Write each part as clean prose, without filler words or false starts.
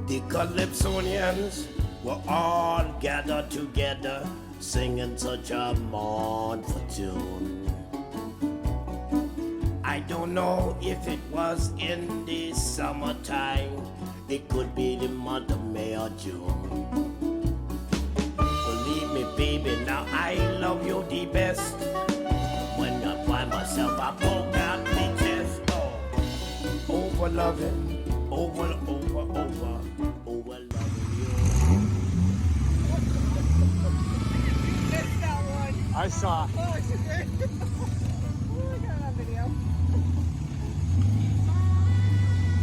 The Calypsonians were all gathered together, singing such a mournful tune. I don't know if it was in the summertime, it could be the month of May or June. Believe me, baby, now I love you the best. When I find myself, I poke out the chest. Oh, over loving, over loving you. Missed that one. I saw. Oh, it's okay. Oh, I got that video.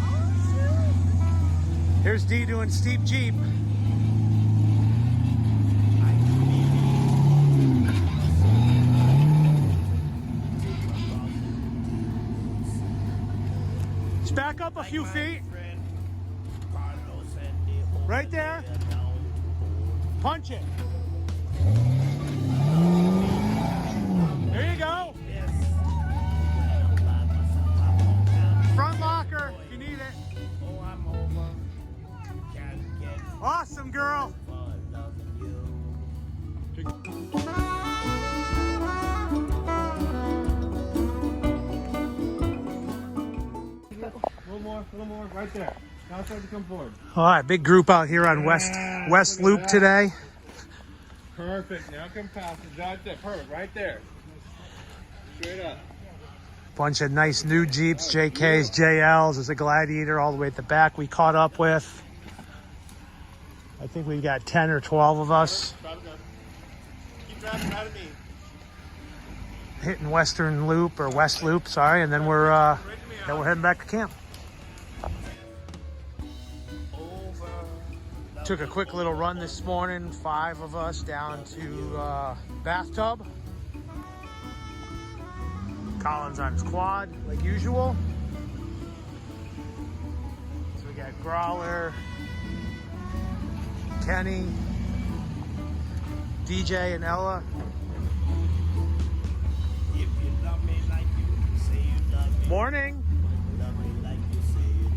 Oh, Here's Dee doing steep Jeep. Just back up a few feet. Right there. Punch it. There you go. Front locker if you need it. Oh, I'm over. Can't get Awesome, girl. for loving you. A little more, right there. Now start to come forward. All right, big group out here on West Loop today. Perfect. Now come past it. Right there. Perfect. Right there. Straight up. Bunch of nice new Jeeps, JKs, JLs. There's a Gladiator all the way at the back we caught up with. I think we got 10 or 12 of us Keep driving right at me. hitting Western Loop or West Loop, sorry, and then we're heading back to camp. Took a quick little run this morning, 5 of us down to Bathtub. Colin's on his quad, like usual. So we got Growler, Kenny, DJ, and Ella. If you love me like you say you love me, Morning. love me like you say you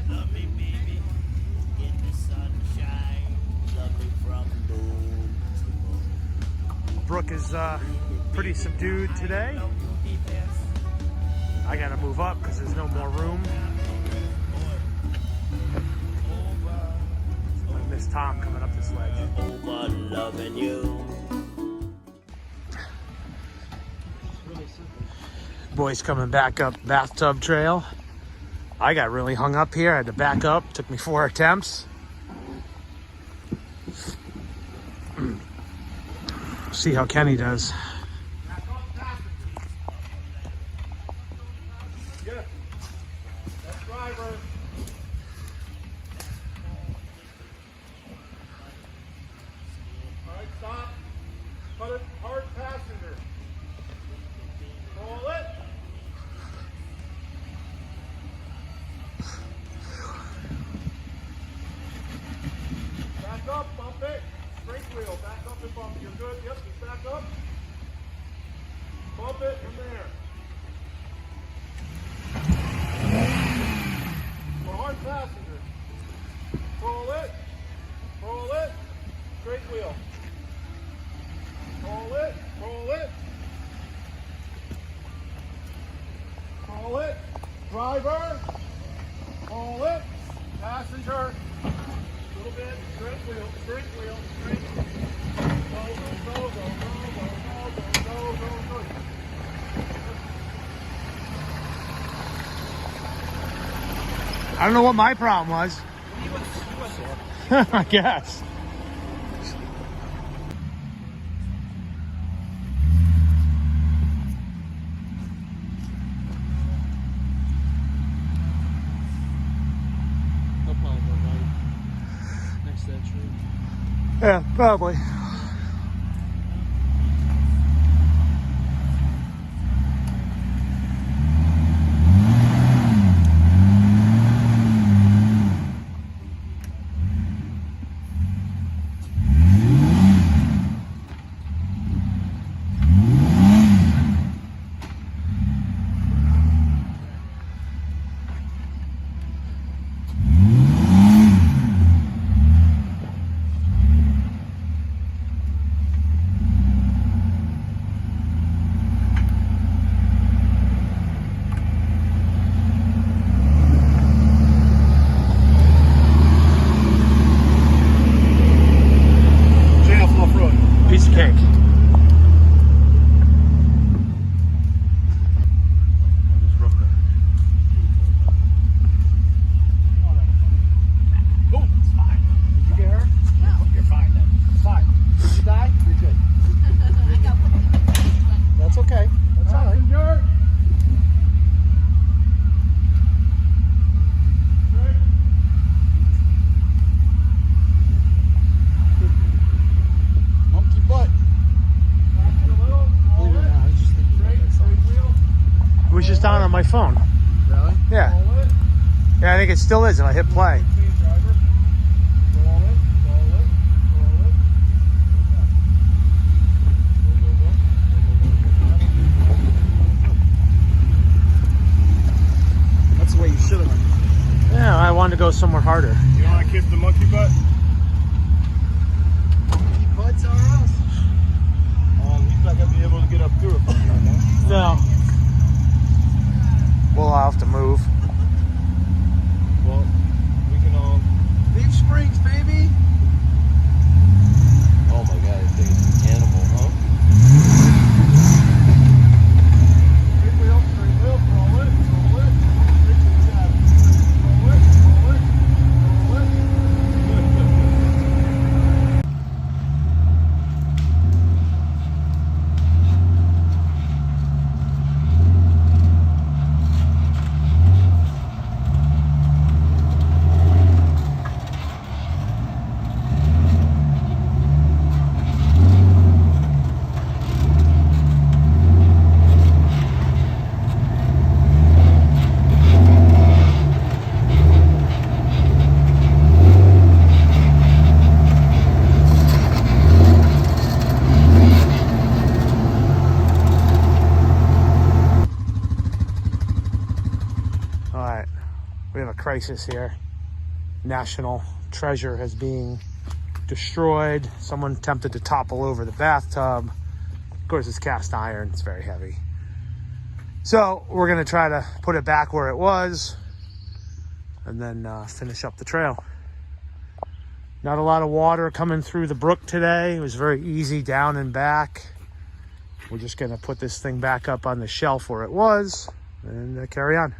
do. Love me, baby, in the sunshine. Love me from noon to morning. Brooke is pretty subdued today. Love you the best. I gotta move up because there's no more room. I miss Tom coming up this ledge. Over loving you. Boys coming back up Bathtub Trail. I got really hung up here. I had to back up. Took me 4 attempts. See how Kenny does. Yes. That's driver. All right, stop. Put it hard passenger. Roll it. Back up, bump it. Straight wheel, back up and bump. You're good. Yep, just back up. Bump it from there. For hard passenger. Roll it. Roll it. Straight wheel. Roll it. Roll it. Roll it. Driver. Roll it. Passenger. A little bit. Straight wheel. Straight wheel. Straight. Go, go, go, go, go, go, go, go, go, go. I don't know what my problem was. I guess. No problem, right? Next to that tree. Yeah, probably. my phone. Really? Yeah. Roll it. Yeah, I think it still is if I hit play. 16, driver. Roll it. Roll it. Roll it. Go, go, go. That's the way you should have went. Yeah, I wanted to go somewhere harder. You want to kiss the monkey butt? Monkey butts are us. He's not going to be able to get up through it from here, no? No. We'll have to move. Well, we can all... Leaf Springs, baby. Oh my god, I think it's an animal, huh? Straight wheel, roll it, roll it. Straight wheel, you got it. Roll it, roll it, roll it. Good, good, good. All right, we have a crisis here. National treasure is being destroyed. Someone attempted to topple over the bathtub. Of course, it's cast iron, it's very heavy. So we're gonna try to put it back where it was and then finish up the trail. Not a lot of water coming through the brook today. It was very easy down and back. We're just gonna put this thing back up on the shelf where it was and carry on.